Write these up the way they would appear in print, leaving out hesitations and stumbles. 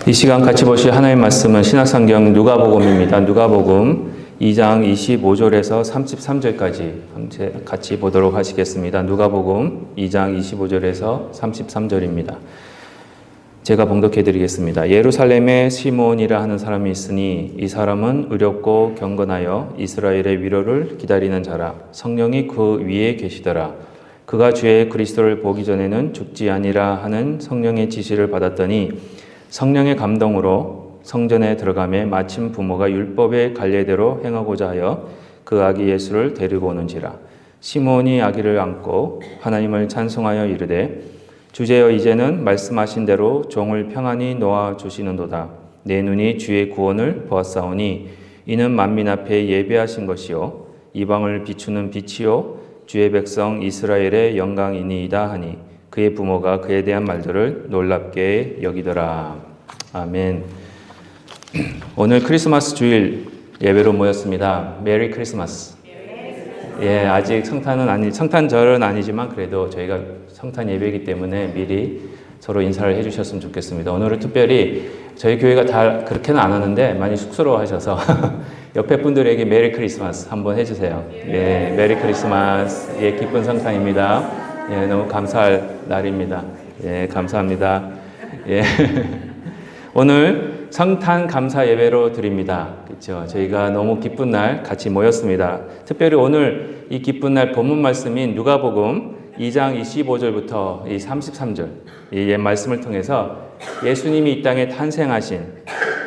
이 시간 같이 보실 하나님의 말씀은 신약성경 누가복음입니다. 누가복음 2장 25절에서 33절까지 같이 보도록 하시겠습니다. 누가복음 2장 25절에서 33절입니다. 제가 봉독해 드리겠습니다. 예루살렘에 시므온이라 하는 사람이 있으니 이 사람은 의롭고 경건하여 이스라엘의 위로를 기다리는 자라. 성령이 그 위에 계시더라. 그가 주의 그리스도를 보기 전에는 죽지 아니라 하는 성령의 지시를 받았더니 성령의 감동으로 성전에 들어가매 마침 부모가 율법의 관례대로 행하고자 하여 그 아기 예수를 데리고 오는지라. 시므온이 아기를 안고 하나님을 찬송하여 이르되 주제여 이제는 말씀하신 대로 종을 평안히 놓아 주시는도다. 내 눈이 주의 구원을 보았사오니 이는 만민 앞에 예배하신 것이요 이방을 비추는 빛이요 주의 백성 이스라엘의 영광이니이다 하니 그의 부모가 그에 대한 말들을 놀랍게 여기더라. 아멘. 오늘 크리스마스 주일 예배로 모였습니다. 메리 크리스마스. 예, 아직 성탄절은 아니지만 그래도 저희가 성탄 예배이기 때문에 미리 서로 인사를 해주셨으면 좋겠습니다. 오늘은 특별히 저희 교회가 다 그렇게는 안 하는데 많이 쑥스러워하셔서 옆에 분들에게 메리 크리스마스 한번 해주세요. 예, 메리 크리스마스. 예, 기쁜 성탄입니다. 예, 너무 감사할 날입니다. 예, 감사합니다. 예. 오늘 성탄 감사 예배로 드립니다. 그렇죠? 저희가 너무 기쁜 날 같이 모였습니다. 특별히 오늘 이 기쁜 날 본문 말씀인 누가복음 2장 25절부터 이 33절 이 옛 말씀을 통해서 예수님이 이 땅에 탄생하신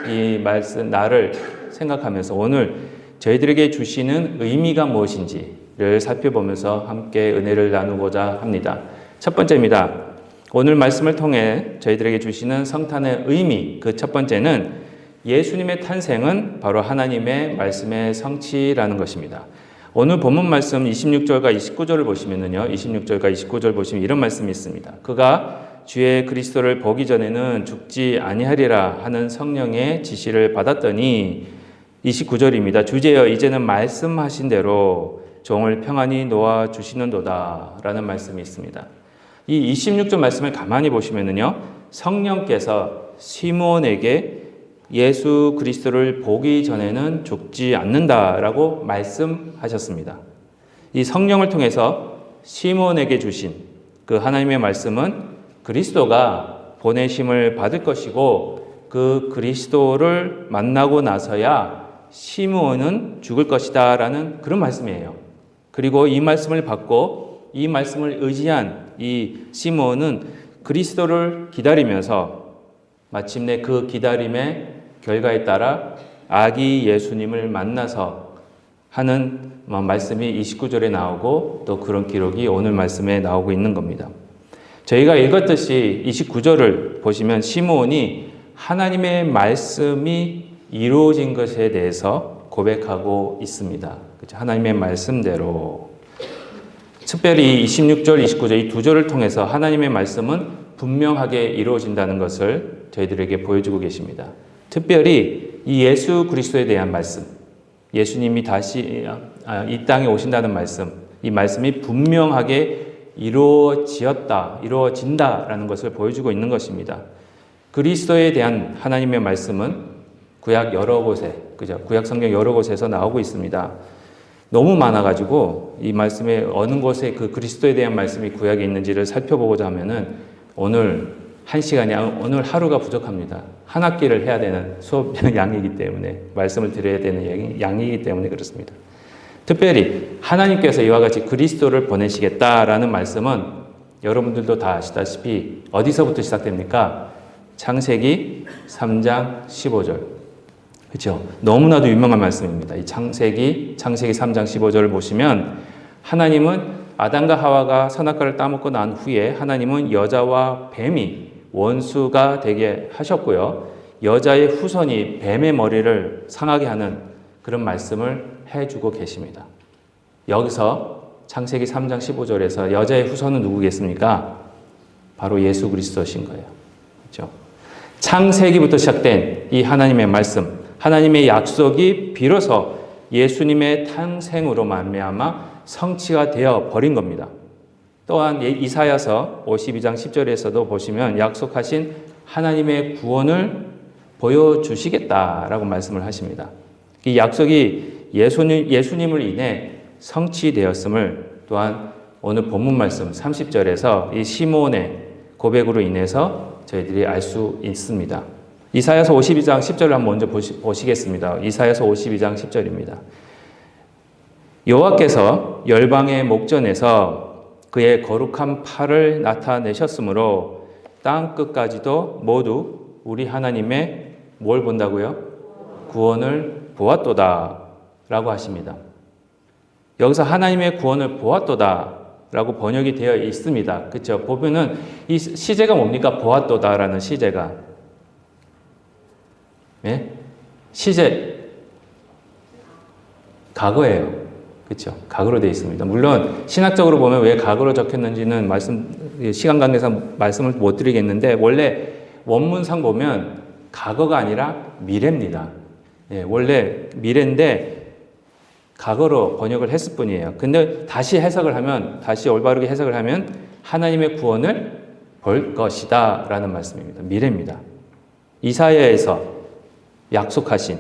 이 말씀 날을 생각하면서 오늘 저희들에게 주시는 의미가 무엇인지를 살펴보면서 함께 은혜를 나누고자 합니다. 첫 번째입니다. 오늘 말씀을 통해 저희들에게 주시는 성탄의 의미, 그 첫 번째는 예수님의 탄생은 바로 하나님의 말씀의 성취라는 것입니다. 오늘 본문 말씀 26절과 29절을 보시면요. 26절과 29절 보시면 이런 말씀이 있습니다. 그가 주의 그리스도를 보기 전에는 죽지 아니하리라 하는 성령의 지시를 받았더니 29절입니다. 주제여 이제는 말씀하신 대로 종을 평안히 놓아 주시는도다 라는 말씀이 있습니다. 이 26절 말씀을 가만히 보시면은요, 성령께서 시므온에게 예수 그리스도를 보기 전에는 죽지 않는다라고 말씀하셨습니다. 이 성령을 통해서 시므온에게 주신 그 하나님의 말씀은 그리스도가 보내심을 받을 것이고 그 그리스도를 만나고 나서야 시므온은 죽을 것이다 라는 그런 말씀이에요. 그리고 이 말씀을 받고 이 말씀을 의지한 이 시므온은 그리스도를 기다리면서 마침내 그 기다림의 결과에 따라 아기 예수님을 만나서 하는 말씀이 29절에 나오고 또 그런 기록이 오늘 말씀에 나오고 있는 겁니다. 저희가 읽었듯이 29절을 보시면 시므온이 하나님의 말씀이 이루어진 것에 대해서 고백하고 있습니다. 그렇죠? 하나님의 말씀대로. 특별히 26절, 29절 이 두 절을 통해서 하나님의 말씀은 분명하게 이루어진다는 것을 저희들에게 보여주고 계십니다. 특별히 이 예수 그리스도에 대한 말씀, 예수님이 다시 이 땅에 오신다는 말씀, 이 말씀이 분명하게 이루어진다라는 것을 보여주고 있는 것입니다. 그리스도에 대한 하나님의 말씀은 구약 여러 곳에, 그죠? 구약 성경 여러 곳에서 나오고 있습니다. 너무 많아가지고 이 말씀에 어느 곳에 그 그리스도에 대한 말씀이 구약에 있는지를 살펴보고자 하면은 오늘 한 시간이 오늘 하루가 부족합니다. 한 학기를 해야 되는 수업 양이기 때문에 말씀을 드려야 되는 양이기 때문에 그렇습니다. 특별히 하나님께서 이와 같이 그리스도를 보내시겠다라는 말씀은 여러분들도 다 아시다시피 어디서부터 시작됩니까? 창세기 3장 15절. 그렇죠? 너무나도 유명한 말씀입니다. 이 창세기 3장 15절을 보시면 하나님은 아담과 하와가 선악과를 따먹고 난 후에 하나님은 여자와 뱀이 원수가 되게 하셨고요. 여자의 후손이 뱀의 머리를 상하게 하는 그런 말씀을 해주고 계십니다. 여기서 창세기 3장 15절에서 여자의 후손은 누구겠습니까? 바로 예수 그리스도신 거예요. 그렇죠? 창세기부터 시작된 이 하나님의 말씀, 하나님의 약속이 비로소 예수님의 탄생으로 말미암아 성취가 되어 버린 겁니다. 또한 이사야서 52장 10절에서도 보시면 약속하신 하나님의 구원을 보여주시겠다라고 말씀을 하십니다. 이 약속이 예수님을 인해 성취되었음을 또한 오늘 본문 말씀 30절에서 이 시몬의 고백으로 인해서 저희들이 알 수 있습니다. 이사야서 52장 10절을 한번 먼저 보시겠습니다. 이사야서 52장 10절입니다. 여호와께서 열방의 목전에서 그의 거룩한 팔을 나타내셨으므로 땅 끝까지도 모두 우리 하나님의 뭘 본다고요? 구원을 보았도다 라고 하십니다. 여기서 하나님의 구원을 보았도다 라고 번역이 되어 있습니다. 그렇죠? 보면은 이 시제가 뭡니까? 보았도다 라는 시제가. 네? 시제 과거예요. 그렇죠? 과거로 되어 있습니다. 물론 신학적으로 보면 왜 과거로 적혔는지는 시간 관계상 말씀을 못 드리겠는데 원래 원문상 보면 과거가 아니라 미래입니다. 예, 원래 미래인데 과거로 번역을 했을 뿐이에요. 근데 다시 올바르게 해석을 하면 하나님의 구원을 볼 것이다 라는 말씀입니다. 미래입니다. 이사야에서 약속하신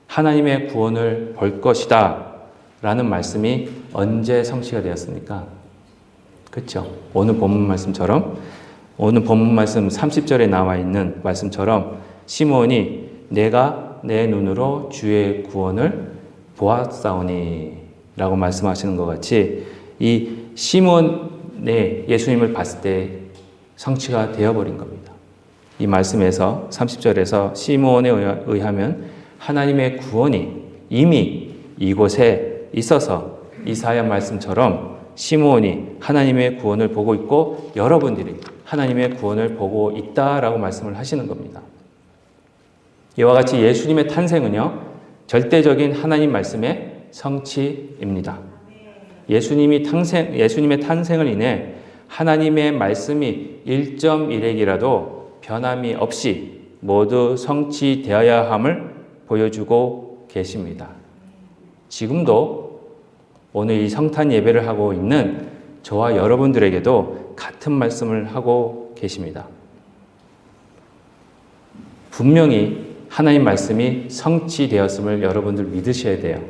하나님의 구원을 볼 것이다 라는 말씀이 언제 성취가 되었습니까? 그렇죠? 오늘 본문 말씀 30절에 나와 있는 말씀처럼 시몬이 내가 내 눈으로 주의 구원을 보았사오니 라고 말씀하시는 것 같이 이 시몬의 예수님을 봤을 때 성취가 되어버린 겁니다. 이 말씀에서 30절에서 시몬에 의하면 하나님의 구원이 이미 이곳에 있어서 이사야 말씀처럼 시몬이 하나님의 구원을 보고 있고 여러분들이 하나님의 구원을 보고 있다라고 말씀을 하시는 겁니다. 이와 같이 예수님의 탄생은요, 절대적인 하나님 말씀의 성취입니다. 예수님의 탄생을 인해 하나님의 말씀이 1.1핵이라도 변함이 없이 모두 성취되어야 함을 보여주고 계십니다. 지금도 오늘 이 성탄 예배를 하고 있는 저와 여러분들에게도 같은 말씀을 하고 계십니다. 분명히 하나님 말씀이 성취되었음을 여러분들 믿으셔야 돼요.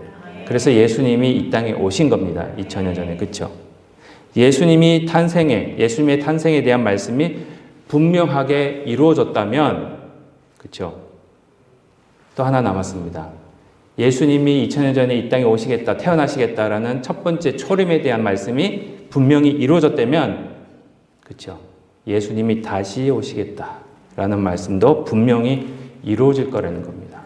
그래서 예수님이 이 땅에 오신 겁니다. 2000년 전에. 그렇죠? 예수님의 탄생에 대한 말씀이 분명하게 이루어졌다면, 그렇죠? 또 하나 남았습니다. 예수님이 2000년 전에 이 땅에 오시겠다, 태어나시겠다라는 첫 번째 초림에 대한 말씀이 분명히 이루어졌다면, 그렇죠? 예수님이 다시 오시겠다라는 말씀도 분명히 이루어질 거라는 겁니다.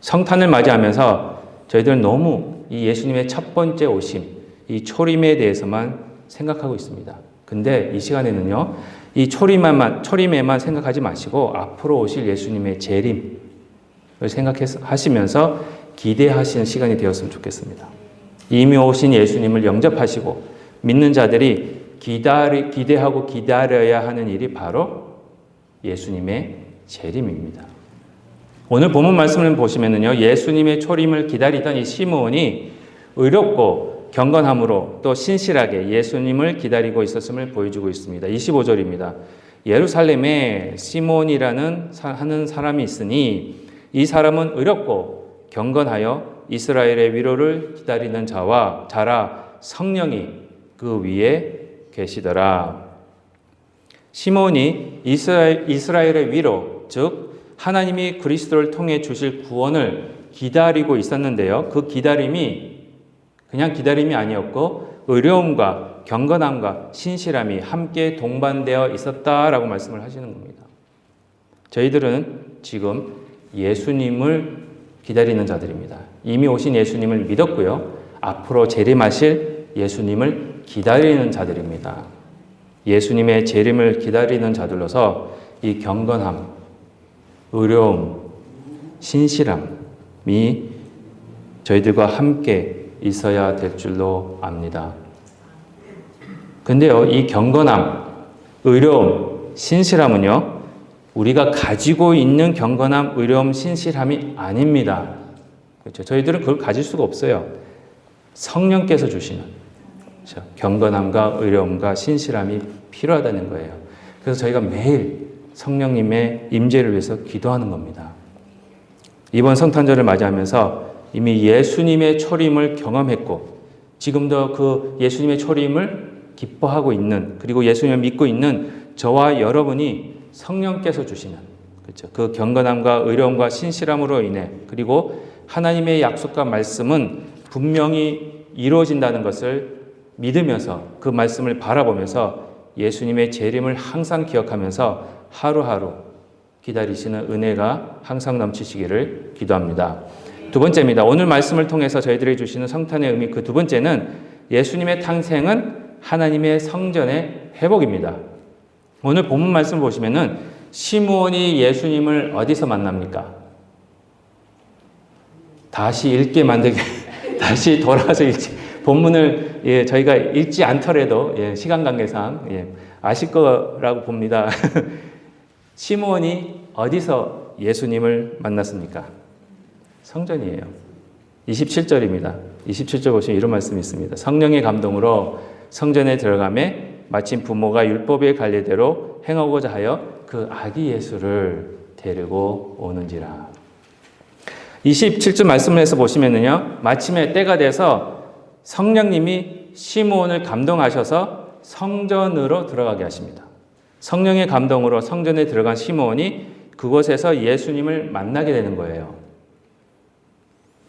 성탄을 맞이하면서 저희들은 너무 이 예수님의 첫 번째 오심, 이 초림에 대해서만 생각하고 있습니다. 근데 이 시간에는요, 이 초림에만 생각하지 마시고 앞으로 오실 예수님의 재림을 생각하시면서 기대하시는 시간이 되었으면 좋겠습니다. 이미 오신 예수님을 영접하시고 믿는 자들이 기대하고 기다려야 하는 일이 바로 예수님의 재림입니다. 오늘 본문 말씀을 보시면요, 예수님의 초림을 기다리던 이 시므온이 의롭고 경건함으로 또 신실하게 예수님을 기다리고 있었음을 보여주고 있습니다. 25절입니다. 예루살렘에 시몬이라는 하는 사람이 있으니 이 사람은 의롭고 경건하여 이스라엘의 위로를 기다리는 자라 성령이 그 위에 계시더라. 시몬이 이스라엘의 위로, 즉 하나님이 그리스도를 통해 주실 구원을 기다리고 있었는데요. 그 기다림이 그냥 기다림이 아니었고 의로움과 경건함과 신실함이 함께 동반되어 있었다라고 말씀을 하시는 겁니다. 저희들은 지금 예수님을 기다리는 자들입니다. 이미 오신 예수님을 믿었고요. 앞으로 재림하실 예수님을 기다리는 자들입니다. 예수님의 재림을 기다리는 자들로서 이 경건함, 의로움, 신실함이 저희들과 함께 있어야 될 줄로 압니다. 근데요, 이 경건함, 의로움, 신실함은요, 우리가 가지고 있는 경건함, 의로움, 신실함이 아닙니다. 그렇죠? 저희들은 그걸 가질 수가 없어요. 성령께서 주시는 경건함과 의로움과 신실함이 필요하다는 거예요. 그래서 저희가 매일 성령님의 임재를 위해서 기도하는 겁니다. 이번 성탄절을 맞이하면서 이미 예수님의 초림을 경험했고 지금도 그 예수님의 초림을 기뻐하고 있는, 그리고 예수님을 믿고 있는 저와 여러분이 성령께서 주시는, 그렇죠, 그 경건함과 의로움과 신실함으로 인해, 그리고 하나님의 약속과 말씀은 분명히 이루어진다는 것을 믿으면서 그 말씀을 바라보면서 예수님의 재림을 항상 기억하면서 하루하루 기다리시는 은혜가 항상 넘치시기를 기도합니다. 두 번째입니다. 오늘 말씀을 통해서 저희들이 주시는 성탄의 의미, 그 두 번째는 예수님의 탄생은 하나님의 성전의 회복입니다. 오늘 본문 말씀 보시면은 시므온이 예수님을 어디서 만납니까? 다시 읽게 만들게, 다시 돌아가서 읽지. 본문을 저희가 읽지 않더라도 시간 관계상 아실 거라고 봅니다. 시므온이 어디서 예수님을 만났습니까? 성전이에요. 27절입니다. 27절 보시면 이런 말씀이 있습니다. 성령의 감동으로 성전에 들어가매 마침 부모가 율법의 관례대로 행하고자 하여 그 아기 예수를 데리고 오는지라. 27절 말씀에서 보시면은요, 마침에 때가 돼서 성령님이 시므온을 감동하셔서 성전으로 들어가게 하십니다. 성령의 감동으로 성전에 들어간 시므온이 그곳에서 예수님을 만나게 되는 거예요.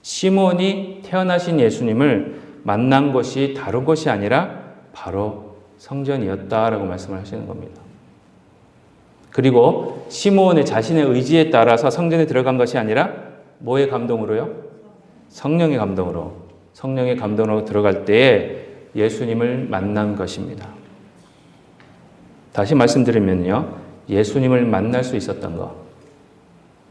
시므온이 태어나신 예수님을 만난 곳이 다른 곳이 아니라 바로 성전이었다라고 말씀을 하시는 겁니다. 그리고 시므온의 자신의 의지에 따라서 성전에 들어간 것이 아니라 뭐의 감동으로요? 성령의 감동으로. 성령의 감동으로 들어갈 때에 예수님을 만난 것입니다. 다시 말씀드리면요, 예수님을 만날 수 있었던 것,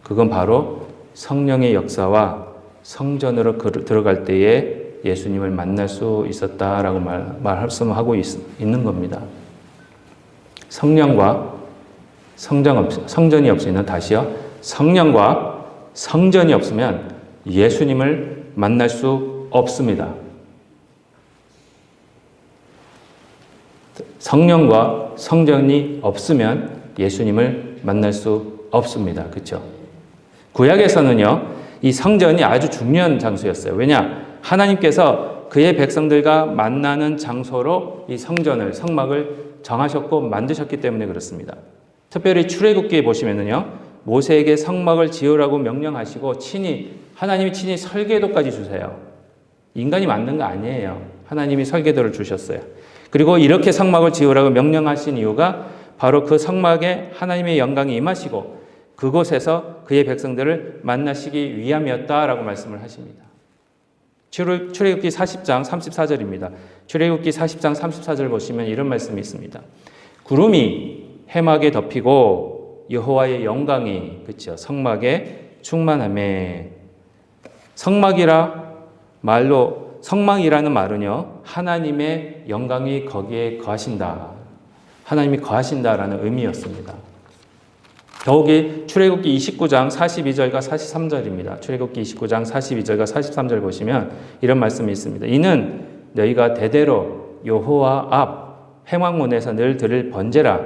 그건 바로 성령의 역사와 성전으로 들어갈 때에 예수님을 만날 수 있었다라고 말씀하고 있는 겁니다. 성령과 성전이 없으면, 다시요, 성령과 성전이 없으면 예수님을 만날 수 없습니다. 성령과 성전이 없으면 예수님을 만날 수 없습니다. 그렇죠? 구약에서는요, 이 성전이 아주 중요한 장소였어요. 왜냐? 하나님께서 그의 백성들과 만나는 장소로 이 성전을, 성막을 정하셨고 만드셨기 때문에 그렇습니다. 특별히 출애굽기에 보시면은요, 모세에게 성막을 지으라고 명령하시고 하나님이 친히 설계도까지 주세요. 인간이 만든 거 아니에요. 하나님이 설계도를 주셨어요. 그리고 이렇게 성막을 지으라고 명령하신 이유가 바로 그 성막에 하나님의 영광이 임하시고 그곳에서 그의 백성들을 만나시기 위함이었다라고 말씀을 하십니다. 출애굽기 40장 34절입니다. 출애굽기 40장 34절 보시면 이런 말씀이 있습니다. 구름이 해막에 덮이고 여호와의 영광이, 그렇죠, 성막에 충만하매. 성막이라는 말은요, 하나님의 영광이 거기에 거하신다, 하나님이 거하신다라는 의미였습니다. 더욱이 출애굽기 29장 42절과 43절입니다. 출애굽기 29장 42절과 43절 보시면 이런 말씀이 있습니다. 이는 너희가 대대로 여호와 앞 회막문에서 늘 들을 번제라.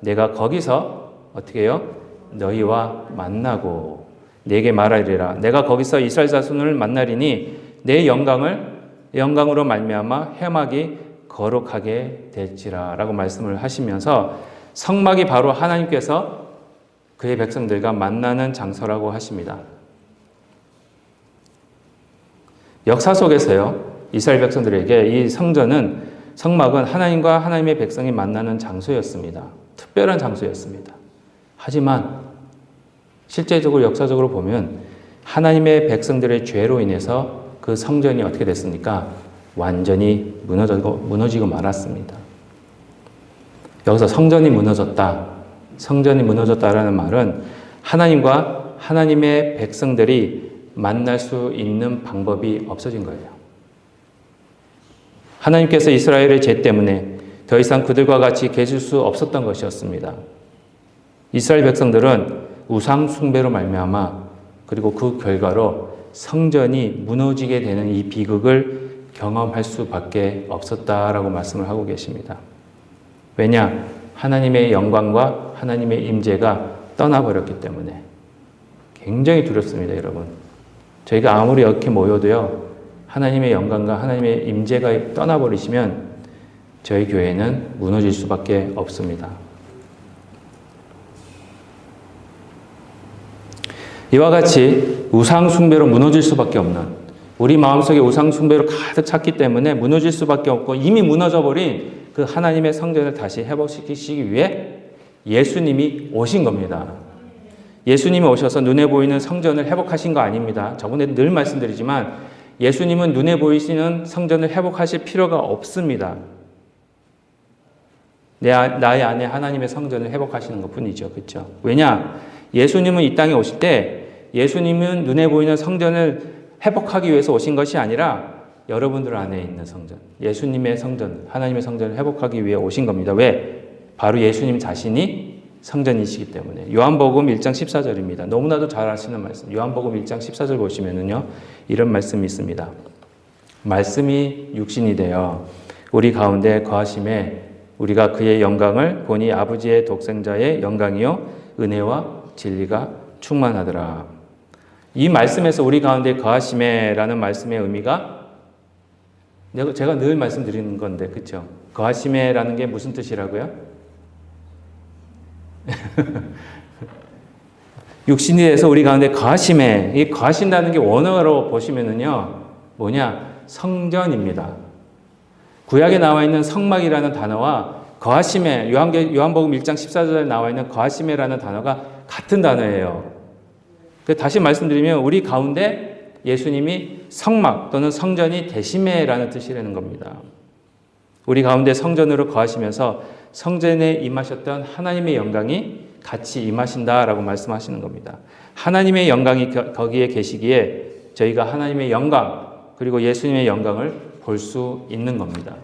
내가 거기서 어떻게 해요? 너희와 만나고 내게 말하리라. 내가 거기서 이스라엘 자손을 만나리니 내 영광으로 말미암아 회막이 거룩하게 될지라 라고 말씀을 하시면서 성막이 바로 하나님께서 그의 백성들과 만나는 장소라고 하십니다. 역사 속에서요, 이스라엘 백성들에게 이 성막은 하나님과 하나님의 백성이 만나는 장소였습니다. 특별한 장소였습니다. 하지만 실제적으로 역사적으로 보면 하나님의 백성들의 죄로 인해서 그 성전이 어떻게 됐습니까? 완전히 무너지고 말았습니다. 여기서 성전이 무너졌다라는 말은 하나님과 하나님의 백성들이 만날 수 있는 방법이 없어진 거예요. 하나님께서 이스라엘의 죄 때문에 더 이상 그들과 같이 계실 수 없었던 것이었습니다. 이스라엘 백성들은 우상 숭배로 말미암아, 그리고 그 결과로 성전이 무너지게 되는 이 비극을 경험할 수밖에 없었다라고 말씀을 하고 계십니다. 왜냐? 하나님의 영광과 하나님의 임재가 떠나버렸기 때문에 굉장히 두렵습니다, 여러분. 저희가 아무리 이렇게 모여도요, 하나님의 영광과 하나님의 임재가 떠나버리시면 저희 교회는 무너질 수밖에 없습니다. 이와 같이 우상 숭배로 무너질 수밖에 없는, 우리 마음속에 우상 숭배로 가득 찼기 때문에 무너질 수밖에 없고 이미 무너져버린 그 하나님의 성전을 다시 회복시키시기 위해 예수님이 오신 겁니다. 예수님이 오셔서 눈에 보이는 성전을 회복하신 거 아닙니다. 저번에 늘 말씀드리지만 예수님은 눈에 보이시는 성전을 회복하실 필요가 없습니다. 나의 안에 하나님의 성전을 회복하시는 것 뿐이죠. 그렇죠? 왜냐? 예수님은 이 땅에 오실 때 예수님은 눈에 보이는 성전을 회복하기 위해서 오신 것이 아니라 여러분들 안에 있는 성전, 예수님의 성전, 하나님의 성전을 회복하기 위해 오신 겁니다. 왜? 바로 예수님 자신이 성전이시기 때문에. 요한복음 1장 14절입니다. 너무나도 잘 아시는 말씀. 요한복음 1장 14절 보시면은요, 이런 말씀이 있습니다. 말씀이 육신이 되어 우리 가운데 거하심에 우리가 그의 영광을 보니 아버지의 독생자의 영광이요 은혜와 진리가 충만하더라. 이 말씀에서 우리 가운데 거하심에라는 말씀의 의미가 제가 늘 말씀드리는 건데, 그렇죠? 거하심에라는 게 무슨 뜻이라고요? 육신이 돼서 우리 가운데 거하심에, 이 거하신다는 게 원어로 보시면은요, 뭐냐? 성전입니다. 구약에 나와 있는 성막이라는 단어와 거하심에, 요한복음 1장 14절에 나와 있는 거하심에라는 단어가 같은 단어예요. 다시 말씀드리면 우리 가운데 예수님이 성막 또는 성전이 되심에라는 뜻이라는 겁니다. 우리 가운데 성전으로 거하시면서 성전에 임하셨던 하나님의 영광이 같이 임하신다라고 말씀하시는 겁니다. 하나님의 영광이 거기에 계시기에 저희가 하나님의 영광 그리고 예수님의 영광을 볼 수 있는 겁니다.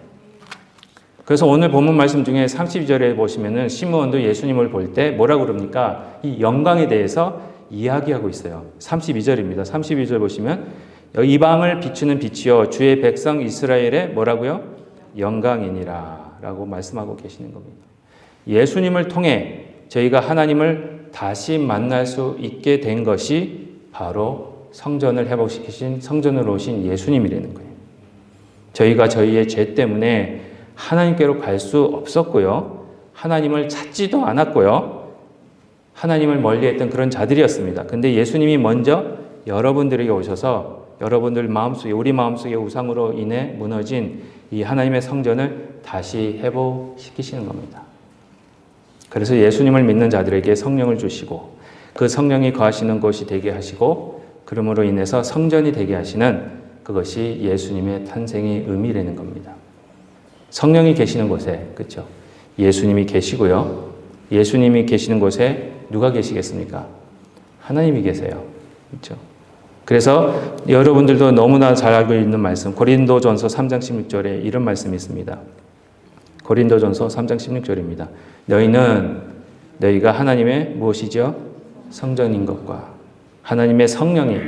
그래서 오늘 본문 말씀 중에 32절에 보시면은 시므온도 예수님을 볼 때 뭐라고 그럽니까? 이 영광에 대해서 이야기하고 있어요. 32절입니다. 32절 보시면 이방을 비추는 빛이요 주의 백성 이스라엘의 뭐라고요? 영광이니라 라고 말씀하고 계시는 겁니다. 예수님을 통해 저희가 하나님을 다시 만날 수 있게 된 것이 바로 성전을 회복시키신 성전으로 오신 예수님이라는 거예요. 저희가 저희의 죄 때문에 하나님께로 갈 수 없었고요. 하나님을 찾지도 않았고요. 하나님을 멀리했던 그런 자들이었습니다. 근데 예수님이 먼저 여러분들에게 오셔서 여러분들 마음속에, 우리 마음속에 우상으로 인해 무너진 이 하나님의 성전을 다시 회복시키시는 겁니다. 그래서 예수님을 믿는 자들에게 성령을 주시고 그 성령이 거하시는 곳이 되게 하시고 그러므로 인해서 성전이 되게 하시는 그것이 예수님의 탄생의 의미라는 겁니다. 성령이 계시는 곳에, 그렇죠? 예수님이 계시고요. 예수님이 계시는 곳에 누가 계시겠습니까? 하나님이 계세요. 그렇죠? 그래서 여러분들도 너무나 잘 알고 있는 말씀, 고린도전서 3장 16절에 이런 말씀이 있습니다. 고린도전서 3장 16절입니다. 너희가 하나님의 무엇이죠? 성전인 것과 하나님의 성령이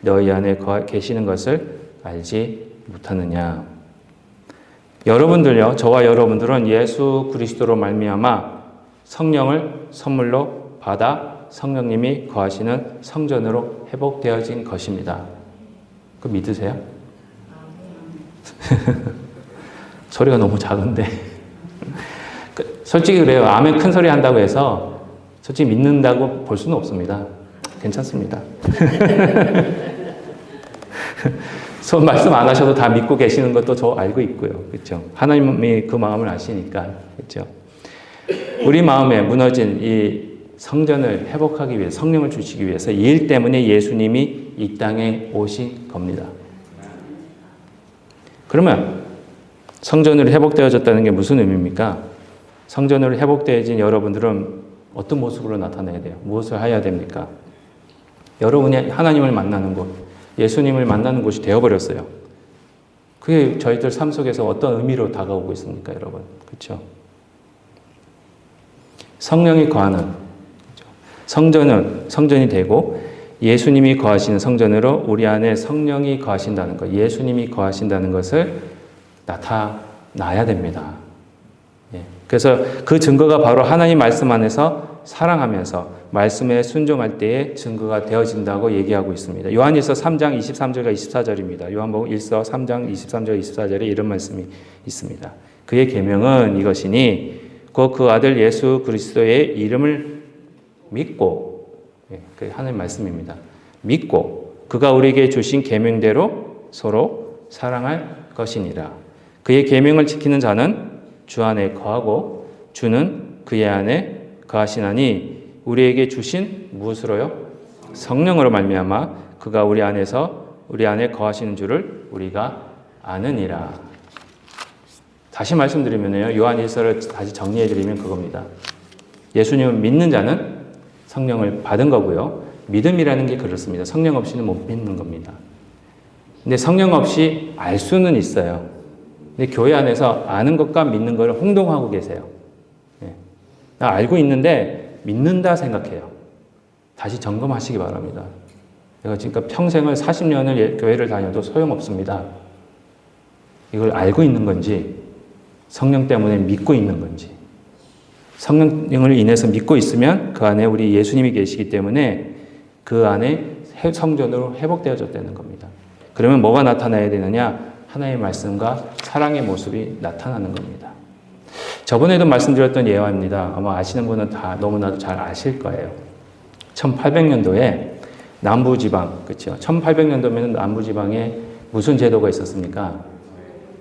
너희 안에 계시는 것을 알지 못하느냐. 여러분들요, 저와 여러분들은 예수 그리스도로 말미암아 성령을 선물로 받아 성령님이 거하시는 성전으로 회복되어진 것입니다. 그거 믿으세요? 소리가 너무 작은데. 솔직히 그래요. 아멘 큰 소리 한다고 해서 솔직히 믿는다고 볼 수는 없습니다. 괜찮습니다. 말씀 안 하셔도 다 믿고 계시는 것도 저 알고 있고요. 그렇죠? 하나님이 그 마음을 아시니까. 그렇죠? 우리 마음에 무너진 이 성전을 회복하기 위해 성령을 주시기 위해서 이 일 때문에 예수님이 이 땅에 오신 겁니다. 그러면 성전으로 회복되어졌다는 게 무슨 의미입니까? 성전으로 회복되어진 여러분들은 어떤 모습으로 나타나야 돼요? 무엇을 해야 됩니까? 여러분이 하나님을 만나는 곳, 예수님을 만나는 곳이 되어버렸어요. 그게 저희들 삶 속에서 어떤 의미로 다가오고 있습니까, 여러분? 그렇죠? 성령이 거하는 성전이 되고 예수님이 거하시는 성전으로 우리 안에 성령이 거하신다는 것, 예수님이 거하신다는 것을 나타나야 됩니다. 그래서 그 증거가 바로 하나님 말씀 안에서 사랑하면서 말씀에 순종할 때의 증거가 되어진다고 얘기하고 있습니다. 요한일서 3장 23절과 24절입니다. 요한복음 1서 3장 23절 24절에 이런 말씀이 있습니다. 그의 계명은 이것이니 곧 그 아들 예수 그리스도의 이름을 믿고, 그 하나님 말씀입니다. 믿고 그가 우리에게 주신 계명대로 서로 사랑할 것이니라. 그의 계명을 지키는 자는 주 안에 거하고 주는 그의 안에 거하시나니 우리에게 주신 무엇으로요? 성령으로 말미암아 그가 우리 안에 거하시는 줄을 우리가 아느니라. 다시 말씀드리면요, 요한일서를 다시 정리해드리면 그겁니다. 예수님을 믿는 자는 성령을 받은 거고요. 믿음이라는 게 그렇습니다. 성령 없이는 못 믿는 겁니다. 근데 성령 없이 알 수는 있어요. 근데 교회 안에서 아는 것과 믿는 것을 혼동하고 계세요. 나 알고 있는데 믿는다 생각해요. 다시 점검하시기 바랍니다. 내가 지금 평생을 40년을 교회를 다녀도 소용없습니다. 이걸 알고 있는 건지 성령 때문에 믿고 있는 건지. 성령을 인해서 믿고 있으면 그 안에 우리 예수님이 계시기 때문에 그 안에 성전으로 회복되어졌다는 겁니다. 그러면 뭐가 나타나야 되느냐? 하나님의 말씀과 사랑의 모습이 나타나는 겁니다. 저번에도 말씀드렸던 예화입니다. 아마 아시는 분은 다 너무나도 잘 아실 거예요. 1800년도에 남부지방, 그렇죠? 1800년도면 남부지방에 무슨 제도가 있었습니까?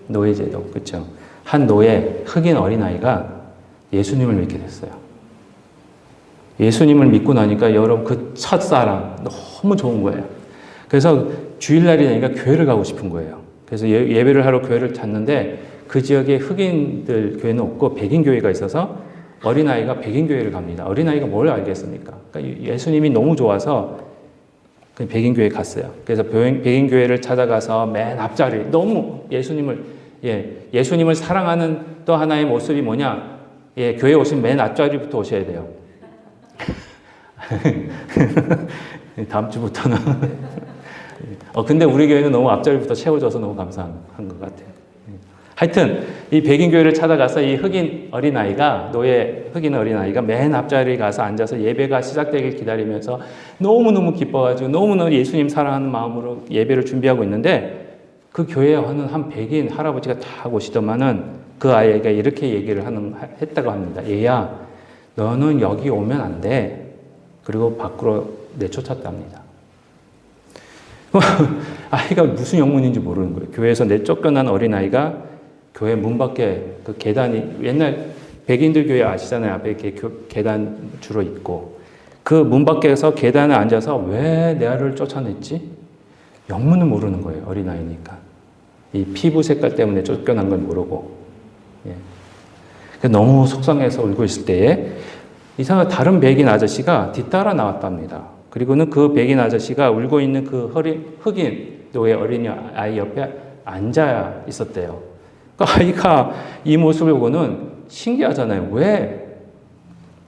노예제도, 그렇죠? 한 노예, 흑인 어린아이가 예수님을 믿게 됐어요. 예수님을 믿고 나니까 여러분 그 첫사랑 너무 좋은 거예요. 그래서 주일날이 되니까 교회를 가고 싶은 거예요. 그래서 예배를 하러 교회를 찾는데 그 지역에 흑인들 교회는 없고 백인 교회가 있어서 어린아이가 백인 교회를 갑니다. 어린아이가 뭘 알겠습니까? 그러니까 예수님이 너무 좋아서 백인 교회에 갔어요. 그래서 백인 교회를 찾아가서 맨 앞자리 너무 예수님을 사랑하는 또 하나의 모습이 뭐냐? 교회 오시면 맨 앞자리부터 오셔야 돼요. 다음 주부터는. 근데 우리 교회는 너무 앞자리부터 채워줘서 너무 감사한 것 같아요. 하여튼, 이 백인교회를 찾아가서 이 흑인 어린아이가 맨 앞자리에 가서 앉아서 예배가 시작되길 기다리면서 너무너무 기뻐가지고 너무너무 예수님 사랑하는 마음으로 예배를 준비하고 있는데 그 교회에 하는 한 백인 할아버지가 다 오시더만은 그 아이가 이렇게 얘기를 했다고 합니다. 얘야, 너는 여기 오면 안 돼. 그리고 밖으로 내쫓았답니다. 아이가 무슨 영문인지 모르는 거예요. 교회에서 쫓겨난 어린아이가 교회 문 밖에 그 계단이 옛날 백인들 교회 아시잖아요. 앞에 이렇게 계단 주로 있고 그 문 밖에서 계단에 앉아서 왜 내 아이를 쫓아냈지? 영문을 모르는 거예요. 어린아이니까. 이 피부 색깔 때문에 쫓겨난 걸 모르고. 너무 속상해서 울고 있을 때에 이상한 다른 백인 아저씨가 뒤따라 나왔답니다. 그리고는 그 백인 아저씨가 울고 있는 그 흑인 노예 어린이 아이 옆에 앉아 있었대요. 그 아이가 이 모습을 보고는 신기하잖아요. 왜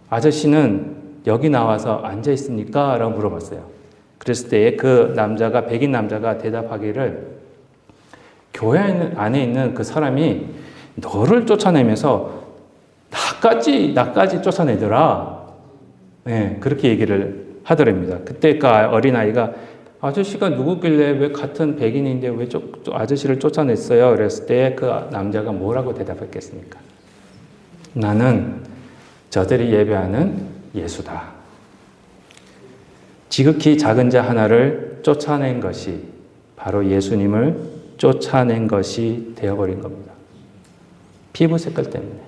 아저씨는 여기 나와서 앉아 있습니까? 라고 물어봤어요. 그랬을 때에 그 백인 남자가 대답하기를 교회 안에 있는 그 사람이 너를 쫓아내면서 나까지 쫓아내더라. 그렇게 얘기를 하더랍니다. 그때 그 어린아이가 아저씨가 누구길래 왜 같은 백인인데 왜 아저씨를 쫓아냈어요? 그랬을 때 그 남자가 뭐라고 대답했겠습니까? 나는 저들이 예배하는 예수다. 지극히 작은 자 하나를 쫓아낸 것이 바로 예수님을 쫓아낸 것이 되어버린 겁니다. 피부 색깔 때문에.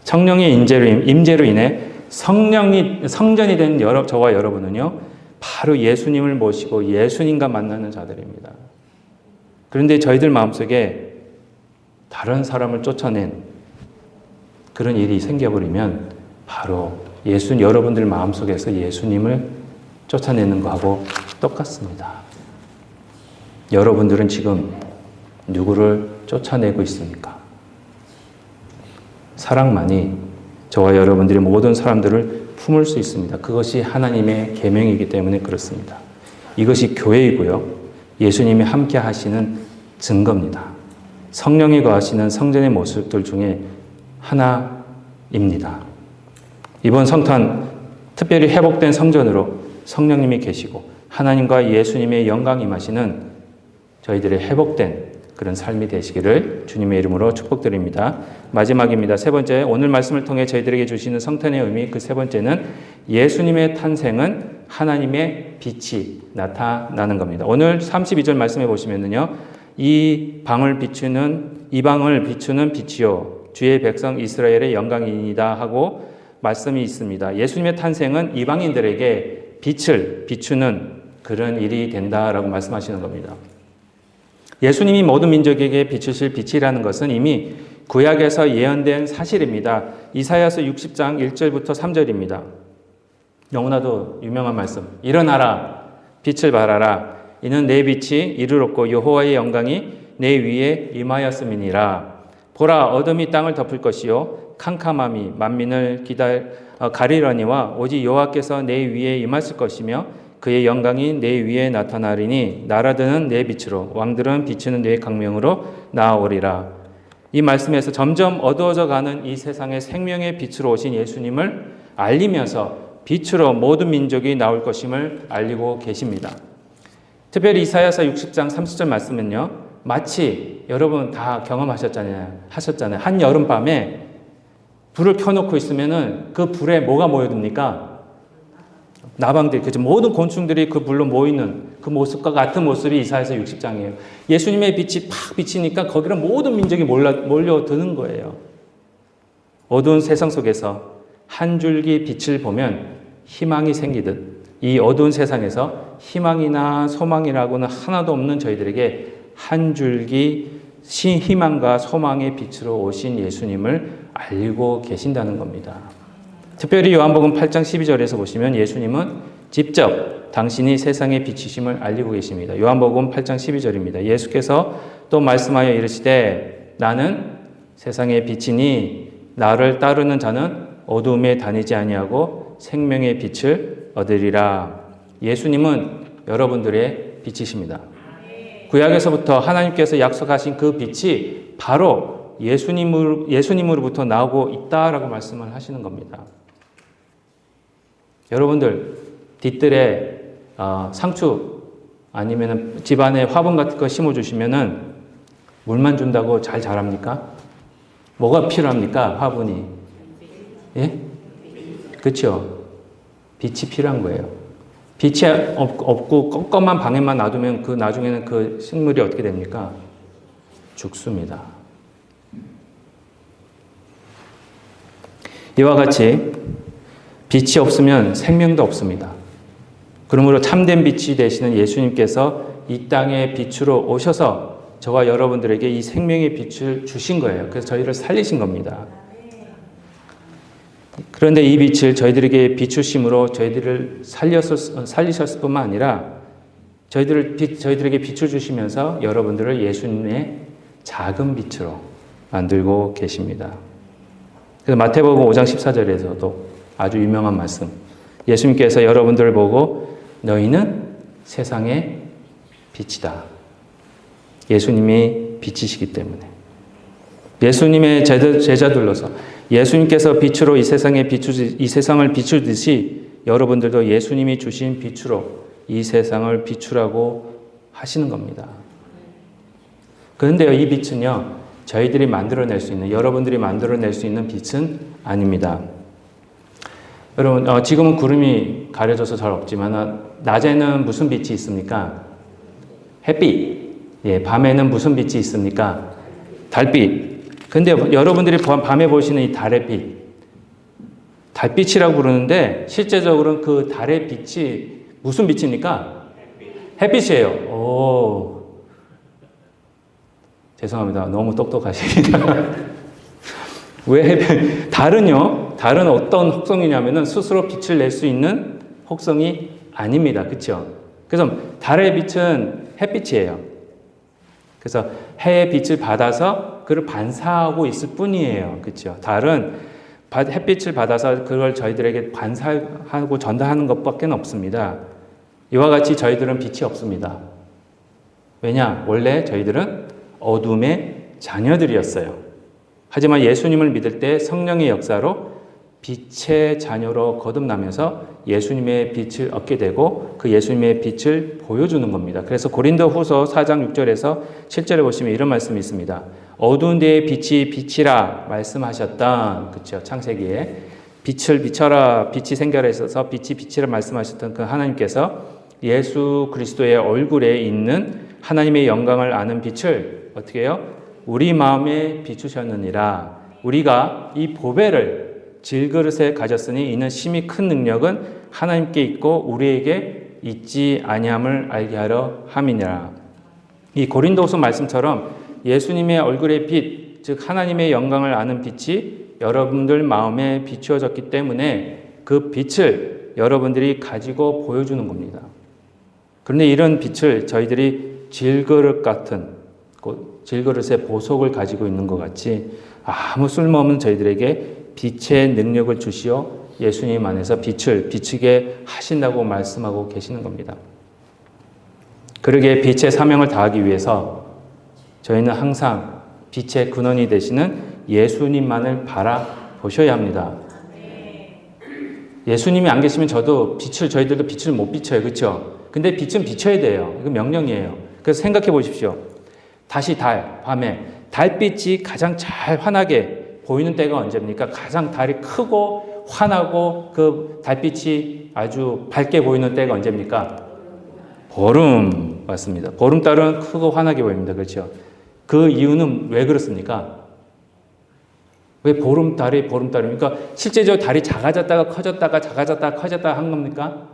성령의 임재로 인해 성전이 된 저와 여러분은요, 바로 예수님을 모시고 예수님과 만나는 자들입니다. 그런데 저희들 마음속에 다른 사람을 쫓아낸 그런 일이 생겨버리면 바로 여러분들 마음속에서 예수님을 쫓아내는 거하고 똑같습니다. 여러분들은 지금 누구를 쫓아내고 있습니까? 사랑만이 저와 여러분들이 모든 사람들을 품을 수 있습니다. 그것이 하나님의 계명이기 때문에 그렇습니다. 이것이 교회이고요. 예수님이 함께 하시는 증거입니다. 성령이 거하시는 성전의 모습들 중에 하나입니다. 이번 성탄 특별히 회복된 성전으로 성령님이 계시고 하나님과 예수님의 영광이 임하시는 저희들의 회복된 그런 삶이 되시기를 주님의 이름으로 축복드립니다. 마지막입니다. 세 번째, 오늘 말씀을 통해 저희들에게 주시는 성탄의 의미, 그 세 번째는 예수님의 탄생은 하나님의 빛이 나타나는 겁니다. 오늘 32절 말씀해 보시면요, 이 방을 비추는 빛이요 주의 백성 이스라엘의 영광이니이다 하고 말씀이 있습니다. 예수님의 탄생은 이방인들에게 빛을 비추는 그런 일이 된다라고 말씀하시는 겁니다. 예수님이 모든 민족에게 비추실 빛이라는 것은 이미 구약에서 예언된 사실입니다. 이사야서 60장 1절부터 3절입니다. 너무나도 유명한 말씀. 일어나라, 빛을 발하라. 이는 내 빛이 이르렀고 여호와의 영광이 내 위에 임하였음이니라. 보라, 어둠이 땅을 덮을 것이요 캄캄함이 만민을 가리려니와 오직 여호와께서 내 위에 임하실 것이며 그의 영광이 내 위에 나타나리니 나라들은 내 빛으로 왕들은 비추는 내 광명으로 나아오리라. 이 말씀에서 점점 어두워져 가는 이 세상의 생명의 빛으로 오신 예수님을 알리면서 빛으로 모든 민족이 나올 것임을 알리고 계십니다. 특별히 이사야서 60장 30절 말씀은요, 마치 여러분 다 경험하셨잖아요. 한 여름밤에 불을 켜놓고 있으면은 그 불에 뭐가 모여듭니까? 나방들, 그죠? 모든 곤충들이 그 불로 모이는 그 모습과 같은 모습이 이사야서 60장이에요. 예수님의 빛이 팍 비치니까 거기로 모든 민족이 몰려드는 거예요. 어두운 세상 속에서 한 줄기 빛을 보면 희망이 생기듯 이 어두운 세상에서 희망이나 소망이라고는 하나도 없는 저희들에게 한 줄기 희망과 소망의 빛으로 오신 예수님을 알고 계신다는 겁니다. 특별히 요한복음 8장 12절에서 보시면 예수님은 직접 당신이 세상의 빛이심을 알리고 계십니다. 요한복음 8장 12절입니다. 예수께서 또 말씀하여 이르시되 나는 세상의 빛이니 나를 따르는 자는 어두움에 다니지 아니하고 생명의 빛을 얻으리라. 예수님은 여러분들의 빛이십니다. 구약에서부터 하나님께서 약속하신 그 빛이 바로 예수님으로부터 나오고 있다라고 말씀을 하시는 겁니다. 여러분들 뒤뜰에 상추 아니면 집안에 화분 같은 거 심어주시면은 물만 준다고 잘 자랍니까? 뭐가 필요합니까? 화분이. 예? 그렇죠. 빛이 필요한 거예요. 빛이 없고 껌껌한 방에만 놔두면 그 나중에는 그 식물이 어떻게 됩니까? 죽습니다. 이와 같이 빛이 없으면 생명도 없습니다. 그러므로 참된 빛이 되시는 예수님께서 이 땅에 빛으로 오셔서 저와 여러분들에게 이 생명의 빛을 주신 거예요. 그래서 저희를 살리신 겁니다. 그런데 이 빛을 저희들에게 비추심으로 저희들을 살리셨을 뿐만 아니라 저희들에게 빛을 주시면서 여러분들을 예수님의 작은 빛으로 만들고 계십니다. 그래서 마태복음 5장 14절에서도 아주 유명한 말씀. 예수님께서 여러분들을 보고 너희는 세상의 빛이다. 예수님이 빛이시기 때문에. 예수님의 제자들로서 예수님께서 빛으로 이 세상을 비추듯이 여러분들도 예수님이 주신 빛으로 이 세상을 비추라고 하시는 겁니다. 그런데요, 이 빛은요, 저희들이 만들어낼 수 있는, 여러분들이 만들어낼 수 있는 빛은 아닙니다. 여러분, 지금은 구름이 가려져서 잘 없지만, 낮에는 무슨 빛이 있습니까? 햇빛. 예, 밤에는 무슨 빛이 있습니까? 달빛. 근데 여러분들이 밤에 보시는 이 달의 빛, 달빛이라고 부르는데, 실제적으로는 그 달의 빛이 무슨 빛입니까? 햇빛이에요. 오. 죄송합니다. 너무 똑똑하십니다. 왜 달은요? 달은 어떤 혹성이냐면은 스스로 빛을 낼 수 있는 혹성이 아닙니다. 그렇죠? 그래서 달의 빛은 햇빛이에요. 그래서 해의 빛을 받아서 그걸 반사하고 있을 뿐이에요. 그렇죠? 달은 햇빛을 받아서 그걸 저희들에게 반사하고 전달하는 것밖에 없습니다. 이와 같이 저희들은 빛이 없습니다. 왜냐? 원래 저희들은 어둠의 자녀들이었어요. 하지만 예수님을 믿을 때 성령의 역사로 빛의 자녀로 거듭나면서 예수님의 빛을 얻게 되고 그 예수님의 빛을 보여주는 겁니다. 그래서 고린도후서 4장 6절에서 7절에 보시면 이런 말씀이 있습니다. 어두운 데에 빛이 비치라 말씀하셨던, 그렇죠, 창세기에 빛을 비춰라, 빛이 생겨라 있어서 빛이 비치라 말씀하셨던 그 하나님께서 예수 그리스도의 얼굴에 있는 하나님의 영광을 아는 빛을 어떻게 해요? 우리 마음에 비추셨느니라. 우리가 이 보배를 질그릇에 가졌으니 이는 심히 큰 능력은 하나님께 있고 우리에게 있지 아니함을 알게 하려 함이니라. 이 고린도후서 말씀처럼 예수님의 얼굴의 빛, 즉 하나님의 영광을 아는 빛이 여러분들 마음에 비추어졌기 때문에 그 빛을 여러분들이 가지고 보여주는 겁니다. 그런데 이런 빛을 저희들이 질그릇 같은, 질그릇의 보석을 가지고 있는 것 같이 아무 쓸모없는 저희들에게 빛의 능력을 주시어 예수님 안에서 빛을 비추게 하신다고 말씀하고 계시는 겁니다. 그러기에 빛의 사명을 다하기 위해서 저희는 항상 빛의 근원이 되시는 예수님만을 바라보셔야 합니다. 예수님이 안 계시면 저희들도 빛을 못 비춰요. 그렇죠? 근데 빛은 비춰야 돼요. 이거 명령이에요. 그래서 생각해 보십시오. 다시 밤에 달빛이 가장 잘 환하게 보이는 때가 언제입니까? 가장 달이 크고 환하고 그 달빛이 아주 밝게 보이는 때가 언제입니까? 보름, 맞습니다. 보름달은 크고 환하게 보입니다. 그렇죠? 그 이유는 왜 그렇습니까? 왜 보름달입니까? 실제적으로 달이 작아졌다가 커졌다가 작아졌다가 커졌다가 한 겁니까?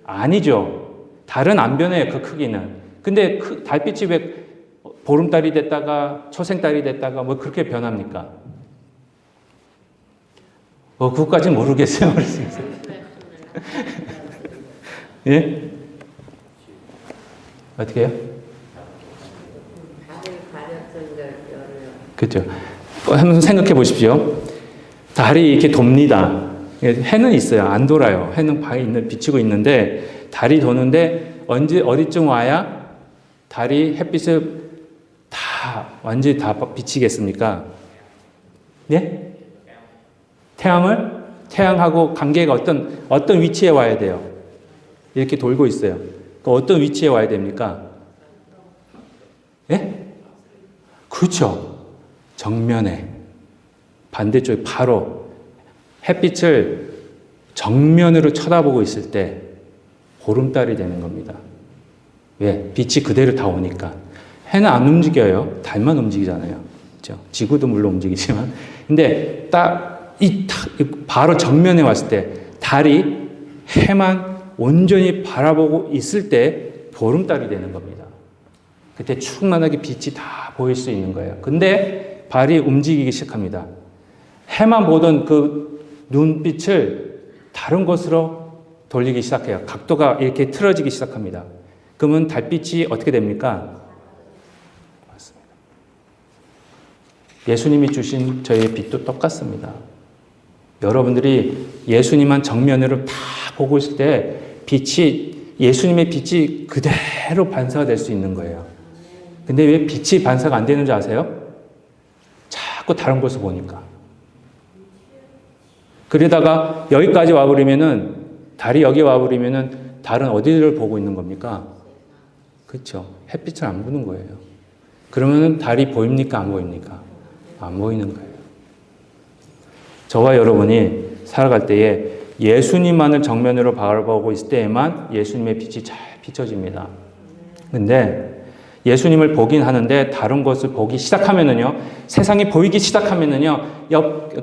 아니죠. 달은 안 변해요. 그 크기는. 근데 달빛이 왜 보름달이 됐다가 초생달이 됐다가 뭐 그렇게 변합니까? 그것까지는 모르겠어요. 예? 어떻게 해요? 그렇죠. 한번 생각해 보십시오. 달이 이렇게 돕니다. 해는 있어요. 안 돌아요. 해는 비치고 있는데 달이 도는데 어디쯤 와야 달이 햇빛을 완전히 다 비치겠습니까? 예? 태양하고 관계가 어떤 위치에 와야 돼요? 이렇게 돌고 있어요. 어떤 위치에 와야 됩니까? 예? 그렇죠. 정면에. 반대쪽에 바로 햇빛을 정면으로 쳐다보고 있을 때 보름달이 되는 겁니다. 왜? 빛이 그대로 다 오니까. 해는 안 움직여요. 달만 움직이잖아요. 그렇죠? 지구도 물론 움직이지만. 근데 바로 정면에 왔을 때 달이 해만 온전히 바라보고 있을 때 보름달이 되는 겁니다. 그때 충만하게 빛이 다 보일 수 있는 거예요. 근데 발이 움직이기 시작합니다. 해만 보던 그 눈빛을 다른 곳으로 돌리기 시작해요. 각도가 이렇게 틀어지기 시작합니다. 그러면 달빛이 어떻게 됩니까? 맞습니다. 예수님이 주신 저희의 빛도 똑같습니다. 여러분들이 예수님만 정면으로 다 보고 있을 때 예수님의 빛이 그대로 반사가 될 수 있는 거예요. 근데 왜 빛이 반사가 안 되는 줄 아세요? 자꾸 다른 곳을 보니까. 그러다가 여기까지 와버리면은, 달이 여기 와버리면은 달은 어디를 보고 있는 겁니까? 그렇죠. 햇빛을 안 보는 거예요. 그러면은 달이 보입니까? 안 보입니까? 안 보이는 거예요. 저와 여러분이 살아갈 때에 예수님만을 정면으로 바라보고 있을 때에만 예수님의 빛이 잘 비춰집니다. 근데 예수님을 보긴 하는데 다른 것을 보기 시작하면은요, 세상이 보이기 시작하면은요,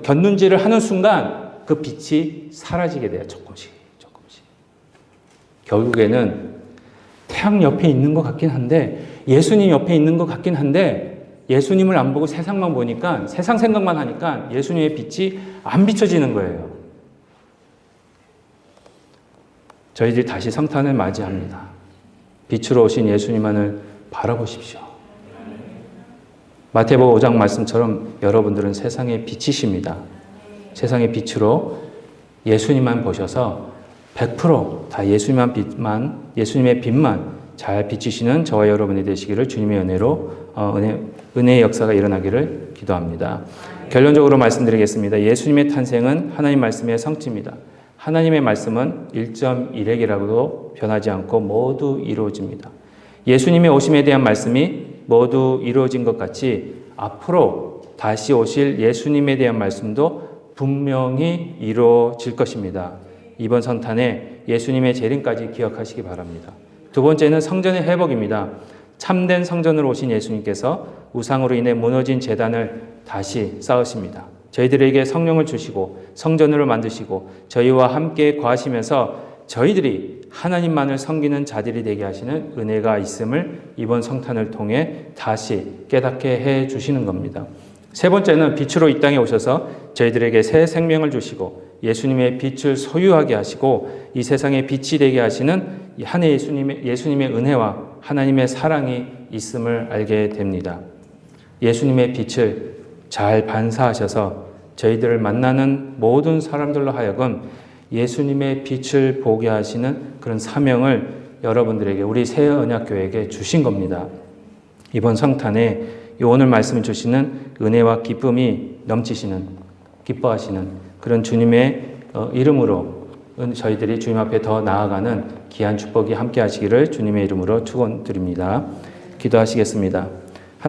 곁눈질을 하는 순간 그 빛이 사라지게 돼요. 조금씩. 결국에는 태양 옆에 있는 것 같긴 한데, 예수님 옆에 있는 것 같긴 한데, 예수님을 안 보고 세상만 보니까, 세상 생각만 하니까 예수님의 빛이 안 비춰지는 거예요. 저희들이 다시 성탄을 맞이합니다. 빛으로 오신 예수님만을 바라보십시오. 마태복음 5장 말씀처럼 여러분들은 세상의 빛이십니다. 세상의 빛으로 예수님만 보셔서 100% 예수님의 빛만 잘 비추시는 저와 여러분이 되시기를 주님의 은혜로 은혜의 역사가 일어나기를 기도합니다. 결론적으로 말씀드리겠습니다. 예수님의 탄생은 하나님 말씀의 성취입니다. 하나님의 말씀은 1.1핵이라고도 변하지 않고 모두 이루어집니다. 예수님의 오심에 대한 말씀이 모두 이루어진 것 같이 앞으로 다시 오실 예수님에 대한 말씀도 분명히 이루어질 것입니다. 이번 성탄에 예수님의 재림까지 기억하시기 바랍니다. 두 번째는 성전의 회복입니다. 참된 성전으로 오신 예수님께서 우상으로 인해 무너진 제단을 다시 쌓으십니다. 저희들에게 성령을 주시고 성전을 만드시고 저희와 함께 거하시면서 저희들이 하나님만을 섬기는 자들이 되게 하시는 은혜가 있음을 이번 성탄을 통해 다시 깨닫게 해 주시는 겁니다. 세 번째는 빛으로 이 땅에 오셔서 저희들에게 새 생명을 주시고 예수님의 빛을 소유하게 하시고 이 세상의 빛이 되게 하시는 한 예수님의 은혜와 하나님의 사랑이 있음을 알게 됩니다. 예수님의 빛을 잘 반사하셔서 저희들을 만나는 모든 사람들로 하여금 예수님의 빛을 보게 하시는 그런 사명을 여러분들에게 우리 새언약교회에게 주신 겁니다. 이번 성탄에 오늘 말씀을 주시는 은혜와 기쁨이 넘치시는 기뻐하시는 그런 주님의 이름으로 저희들이 주님 앞에 더 나아가는 귀한 축복이 함께 하시기를 주님의 이름으로 축원드립니다. 기도하시겠습니다.